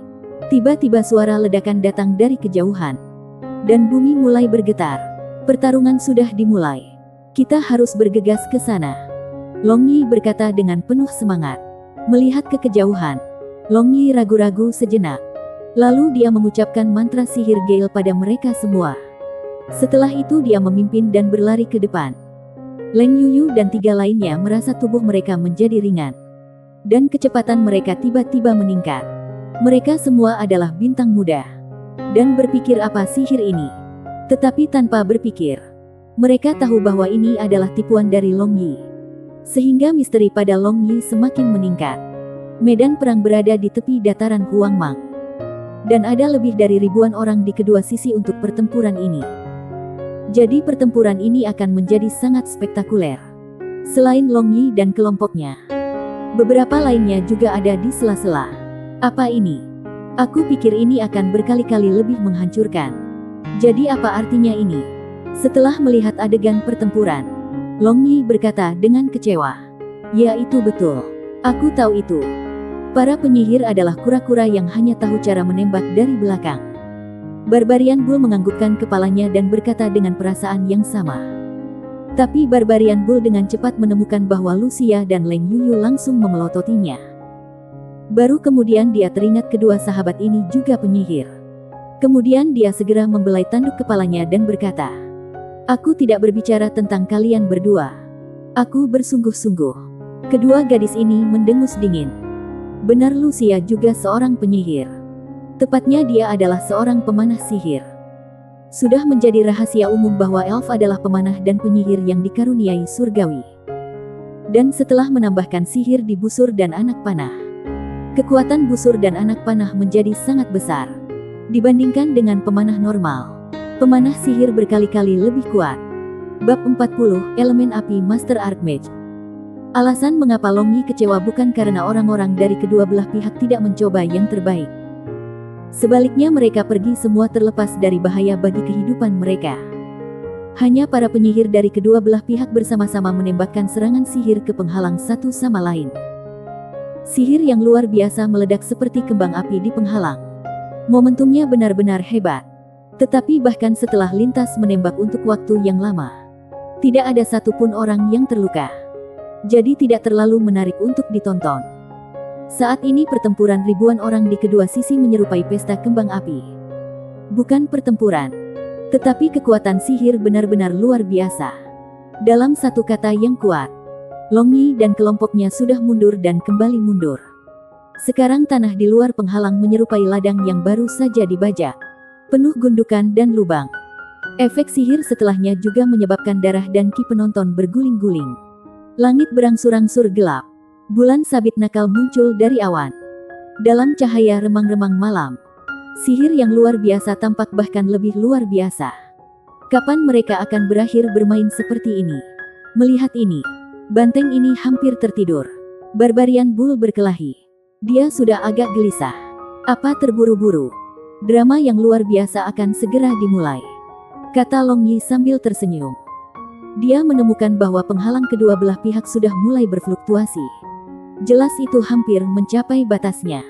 tiba-tiba suara ledakan datang dari kejauhan. Dan bumi mulai bergetar. Pertarungan sudah dimulai. Kita harus bergegas ke sana. Long Yi berkata dengan penuh semangat. Melihat ke kejauhan, Long Yi ragu-ragu sejenak. Lalu dia mengucapkan mantra sihir Gale pada mereka semua. Setelah itu dia memimpin dan berlari ke depan. Leng Yuyu dan 3 lainnya merasa tubuh mereka menjadi ringan. Dan kecepatan mereka tiba-tiba meningkat. Mereka semua adalah bintang muda. Dan berpikir apa sihir ini? Tetapi tanpa berpikir, mereka tahu bahwa ini adalah tipuan dari Long Yi. Sehingga misteri pada Long Yi semakin meningkat. Medan perang berada di tepi dataran Huangmang. Dan ada lebih dari ribuan orang di kedua sisi untuk pertempuran ini. Jadi pertempuran ini akan menjadi sangat spektakuler. Selain Long Yi dan kelompoknya, beberapa lainnya juga ada di sela-sela. Apa ini? Aku pikir ini akan berkali-kali lebih menghancurkan. Jadi apa artinya ini? Setelah melihat adegan pertempuran, Long Yi berkata dengan kecewa. Ya, itu betul. Aku tahu itu. Para penyihir adalah kura-kura yang hanya tahu cara menembak dari belakang. Barbarian Bull menganggukkan kepalanya dan berkata dengan perasaan yang sama. Tapi Barbarian Bull dengan cepat menemukan bahwa Lucia dan Leng Yuyu langsung memelototinya. Baru kemudian dia teringat kedua sahabat ini juga penyihir. Kemudian dia segera membelai tanduk kepalanya dan berkata, "Aku tidak berbicara tentang kalian berdua. Aku bersungguh-sungguh." Kedua gadis ini mendengus dingin. Benar, Lucia juga seorang penyihir. Tepatnya dia adalah seorang pemanah sihir. Sudah menjadi rahasia umum bahwa elf adalah pemanah dan penyihir yang dikaruniai surgawi. Dan setelah menambahkan sihir di busur dan anak panah, kekuatan busur dan anak panah menjadi sangat besar. Dibandingkan dengan pemanah normal, pemanah sihir berkali-kali lebih kuat. Bab 40, Elemen Api Master Archmage. Alasan mengapa Long Yi kecewa bukan karena orang-orang dari kedua belah pihak tidak mencoba yang terbaik. Sebaliknya mereka pergi semua terlepas dari bahaya bagi kehidupan mereka. Hanya para penyihir dari kedua belah pihak bersama-sama menembakkan serangan sihir ke penghalang satu sama lain. Sihir yang luar biasa meledak seperti kembang api di penghalang. Momentumnya benar-benar hebat. Tetapi bahkan setelah lintas menembak untuk waktu yang lama, tidak ada satupun orang yang terluka. Jadi tidak terlalu menarik untuk ditonton. Saat ini pertempuran ribuan orang di kedua sisi menyerupai pesta kembang api. Bukan pertempuran, tetapi kekuatan sihir benar-benar luar biasa. Dalam satu kata yang kuat, Long Yi dan kelompoknya sudah mundur dan kembali mundur. Sekarang tanah di luar penghalang menyerupai ladang yang baru saja dibajak, penuh gundukan dan lubang. Efek sihir setelahnya juga menyebabkan darah dan ki penonton berguling-guling. Langit berangsur-angsur gelap. Bulan sabit nakal muncul dari awan. Dalam cahaya remang-remang malam, sihir yang luar biasa tampak bahkan lebih luar biasa. Kapan mereka akan berakhir bermain seperti ini? Melihat ini, banteng ini hampir tertidur. Barbarian Bull berkelahi. Dia sudah agak gelisah. Apa terburu-buru? Drama yang luar biasa akan segera dimulai, kata Long Yi sambil tersenyum. Dia menemukan bahwa penghalang kedua belah pihak sudah mulai berfluktuasi. Jelas itu hampir mencapai batasnya.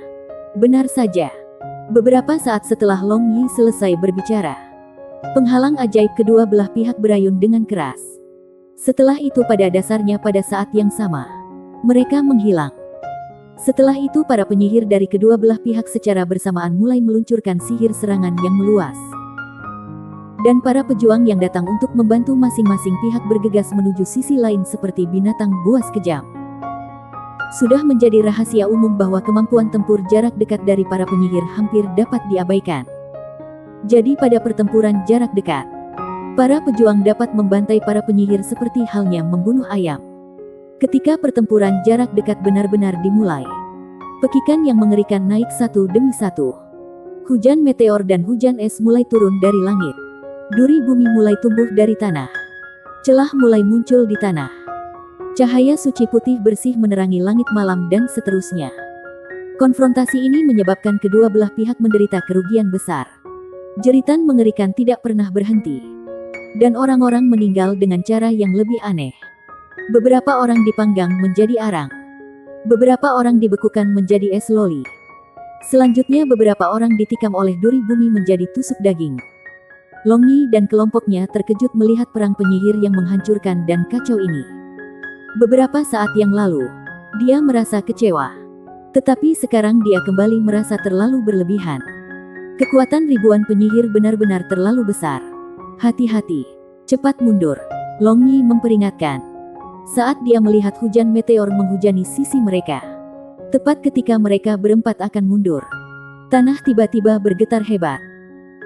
Benar saja. Beberapa saat setelah Long Yi selesai berbicara, penghalang ajaib kedua belah pihak berayun dengan keras. Setelah itu pada dasarnya pada saat yang sama, mereka menghilang. Setelah itu para penyihir dari kedua belah pihak secara bersamaan mulai meluncurkan sihir serangan yang meluas. Dan para pejuang yang datang untuk membantu masing-masing pihak bergegas menuju sisi lain seperti binatang buas kejam. Sudah menjadi rahasia umum bahwa kemampuan tempur jarak dekat dari para penyihir hampir dapat diabaikan. Jadi pada pertempuran jarak dekat, para pejuang dapat membantai para penyihir seperti halnya membunuh ayam. Ketika pertempuran jarak dekat benar-benar dimulai, pekikan yang mengerikan naik satu demi satu. Hujan meteor dan hujan es mulai turun dari langit. Duri bumi mulai tumbuh dari tanah. Celah mulai muncul di tanah. Cahaya suci putih bersih menerangi langit malam dan seterusnya. Konfrontasi ini menyebabkan kedua belah pihak menderita kerugian besar. Jeritan mengerikan tidak pernah berhenti. Dan orang-orang meninggal dengan cara yang lebih aneh. Beberapa orang dipanggang menjadi arang. Beberapa orang dibekukan menjadi es loli. Selanjutnya beberapa orang ditikam oleh duri bumi menjadi tusuk daging. Long Yi dan kelompoknya terkejut melihat perang penyihir yang menghancurkan dan kacau ini. Beberapa saat yang lalu, dia merasa kecewa. Tetapi sekarang dia kembali merasa terlalu berlebihan. Kekuatan ribuan penyihir benar-benar terlalu besar. Hati-hati, cepat mundur, Long Yi memperingatkan. Saat dia melihat hujan meteor menghujani sisi mereka. Tepat ketika mereka berempat akan mundur, tanah tiba-tiba bergetar hebat.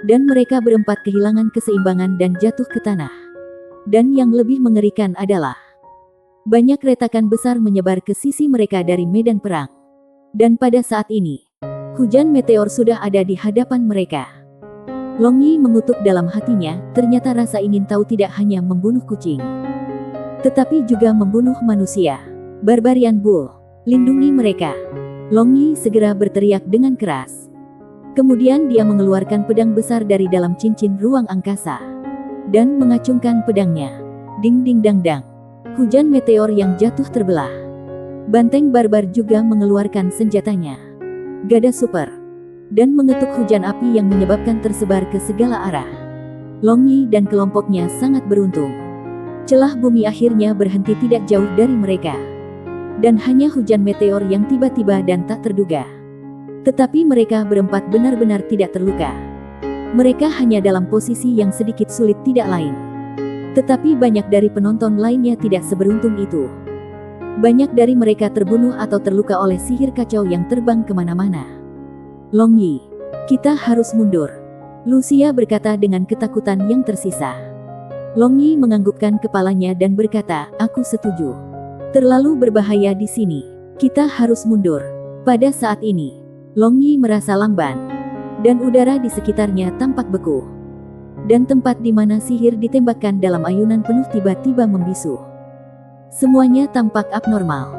Dan mereka berempat kehilangan keseimbangan dan jatuh ke tanah. Dan yang lebih mengerikan adalah, Banyak retakan besar menyebar ke sisi mereka dari medan perang. Dan pada saat ini, hujan meteor sudah ada di hadapan mereka. Long Yi mengutuk dalam hatinya, ternyata rasa ingin tahu tidak hanya membunuh kucing, tetapi juga membunuh manusia. Barbarian Bull, lindungi mereka. Long Yi segera berteriak dengan keras. Kemudian dia mengeluarkan pedang besar dari dalam cincin ruang angkasa dan mengacungkan pedangnya. Ding ding dang dang. Hujan meteor yang jatuh terbelah. Banteng barbar juga mengeluarkan senjatanya, gada super, dan mengetuk hujan api yang menyebabkan tersebar ke segala arah. Long Yi dan kelompoknya sangat beruntung. Celah bumi akhirnya berhenti tidak jauh dari mereka. Dan hanya hujan meteor yang tiba-tiba dan tak terduga. Tetapi mereka berempat benar-benar tidak terluka. Mereka hanya dalam posisi yang sedikit sulit tidak lain. Tetapi banyak dari penonton lainnya tidak seberuntung itu. Banyak dari mereka terbunuh atau terluka oleh sihir kacau yang terbang kemana-mana. Long Yi, kita harus mundur, Lucia berkata dengan ketakutan yang tersisa. Long Yi menganggukkan kepalanya dan berkata, aku setuju. Terlalu berbahaya di sini. Kita harus mundur. Pada saat ini, Long Yi merasa lamban. Dan udara di sekitarnya tampak beku. Dan tempat di mana sihir ditembakkan dalam ayunan penuh tiba-tiba membisu. Semuanya tampak abnormal.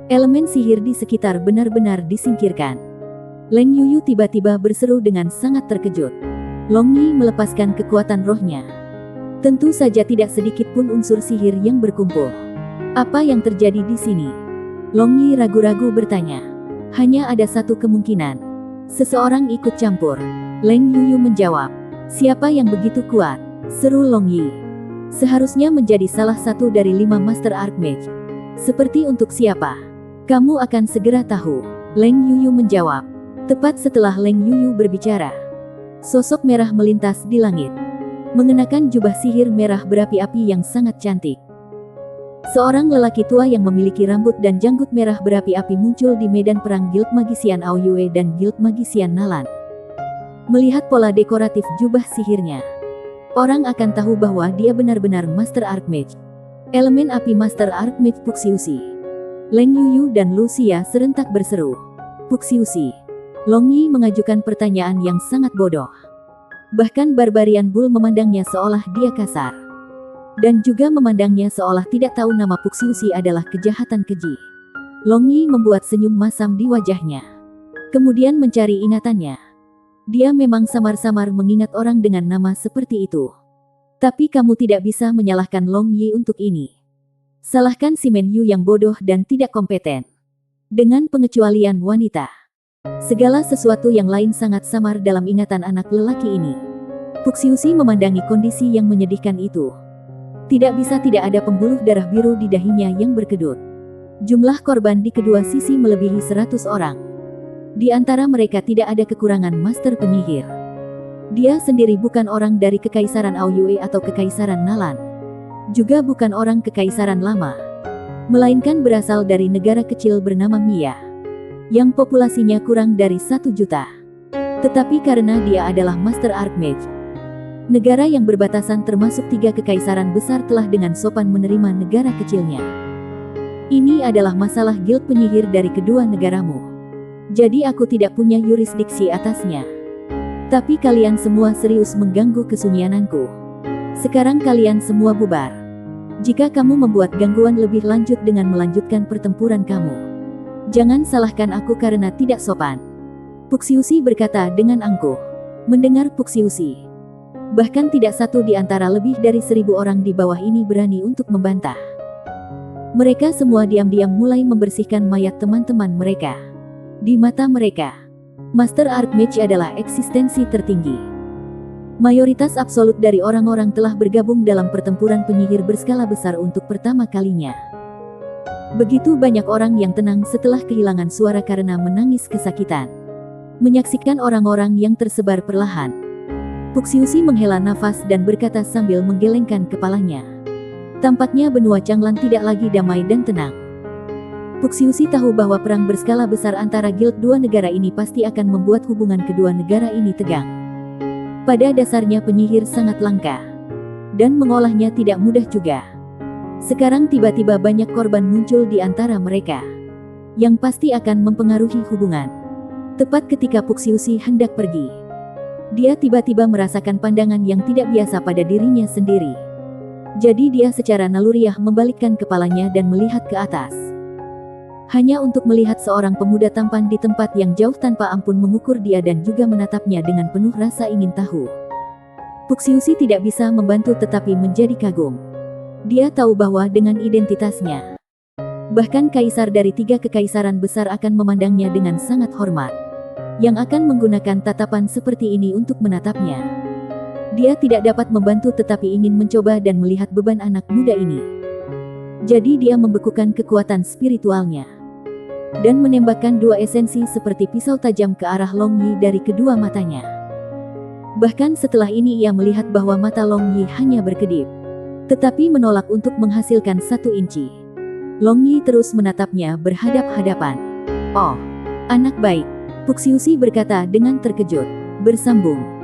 Elemen sihir di sekitar benar-benar disingkirkan. Leng Yuyu tiba-tiba berseru dengan sangat terkejut. Long Yi melepaskan kekuatan rohnya. Tentu saja tidak sedikit pun unsur sihir yang berkumpul. Apa yang terjadi di sini? Long Yi ragu-ragu bertanya. Hanya ada satu kemungkinan. Seseorang ikut campur. Leng Yuyu menjawab. Siapa yang begitu kuat? Seru Long Yi. Seharusnya menjadi salah satu dari 5 Master Archmage. Seperti untuk siapa? Kamu akan segera tahu. Leng Yuyu menjawab. Tepat setelah Leng Yuyu berbicara, sosok merah melintas di langit. Mengenakan jubah sihir merah berapi-api yang sangat cantik. Seorang lelaki tua yang memiliki rambut dan janggut merah berapi-api muncul di medan perang Guild Magician Aoyue dan Guild Magician Nalan. Melihat pola dekoratif jubah sihirnya, orang akan tahu bahwa dia benar-benar Master Archmage. Elemen api Master Archmage Puxiusi. Leng Yuyu dan Lucia serentak berseru. Puxiusi. Long Yi mengajukan pertanyaan yang sangat bodoh. Bahkan Barbarian Bull memandangnya seolah dia kasar. Dan juga memandangnya seolah tidak tahu nama Puxiusi adalah kejahatan keji. Long Yi membuat senyum masam di wajahnya. Kemudian mencari ingatannya. Dia memang samar-samar mengingat orang dengan nama seperti itu. Tapi kamu tidak bisa menyalahkan Long Yi untuk ini. Salahkan si Men Yu yang bodoh dan tidak kompeten. Dengan pengecualian wanita. Segala sesuatu yang lain sangat samar dalam ingatan anak lelaki ini. Puxiusi memandangi kondisi yang menyedihkan itu. Tidak bisa tidak ada pembuluh darah biru di dahinya yang berkedut. Jumlah korban di kedua sisi melebihi 100 orang. Di antara mereka tidak ada kekurangan master penyihir. Dia sendiri bukan orang dari Kekaisaran Aoyue atau Kekaisaran Nalan. Juga bukan orang Kekaisaran Lama. Melainkan berasal dari negara kecil bernama Mia. Yang populasinya kurang dari 1 juta. Tetapi karena dia adalah Master Archmage, negara yang berbatasan termasuk 3 kekaisaran besar telah dengan sopan menerima negara kecilnya. Ini adalah masalah guild penyihir dari kedua negaramu. Jadi aku tidak punya yurisdiksi atasnya. Tapi kalian semua serius mengganggu kesunyiananku. Sekarang kalian semua bubar. Jika kamu membuat gangguan lebih lanjut dengan melanjutkan pertempuran kamu, jangan salahkan aku karena tidak sopan. Puxiusi berkata dengan angkuh. Mendengar Puxiusi, bahkan tidak satu di antara lebih dari 1000 orang di bawah ini berani untuk membantah. Mereka semua diam-diam mulai membersihkan mayat teman-teman mereka. Di mata mereka, Master Archmage adalah eksistensi tertinggi. Mayoritas absolut dari orang-orang telah bergabung dalam pertempuran penyihir berskala besar untuk pertama kalinya. Begitu banyak orang yang tenang setelah kehilangan suara karena menangis kesakitan. Menyaksikan orang-orang yang tersebar perlahan. Puxiusi menghela nafas dan berkata sambil menggelengkan kepalanya. Tampaknya benua Changlan tidak lagi damai dan tenang. Puxiusi tahu bahwa perang berskala besar antara guild dua negara ini pasti akan membuat hubungan kedua negara ini tegang. Pada dasarnya penyihir sangat langka. Dan mengolahnya tidak mudah juga. Sekarang tiba-tiba banyak korban muncul di antara mereka, yang pasti akan mempengaruhi hubungan. Tepat ketika Puxiusi hendak pergi, dia tiba-tiba merasakan pandangan yang tidak biasa pada dirinya sendiri. Jadi dia secara naluriah membalikkan kepalanya dan melihat ke atas. Hanya untuk melihat seorang pemuda tampan di tempat yang jauh tanpa ampun mengukur dia dan juga menatapnya dengan penuh rasa ingin tahu. Puxiusi tidak bisa membantu tetapi menjadi kagum. Dia tahu bahwa dengan identitasnya, bahkan kaisar dari 3 kekaisaran besar akan memandangnya dengan sangat hormat, yang akan menggunakan tatapan seperti ini untuk menatapnya. Dia tidak dapat membantu tetapi ingin mencoba dan melihat beban anak muda ini. Jadi dia membekukan kekuatan spiritualnya dan menembakkan 2 esensi seperti pisau tajam ke arah Long Yi dari kedua matanya. Bahkan setelah ini ia melihat bahwa mata Long Yi hanya berkedip, tetapi menolak untuk menghasilkan 1 inci. Long Yi terus menatapnya berhadap-hadapan. "Oh, anak baik," Puxiusi berkata dengan terkejut. Bersambung.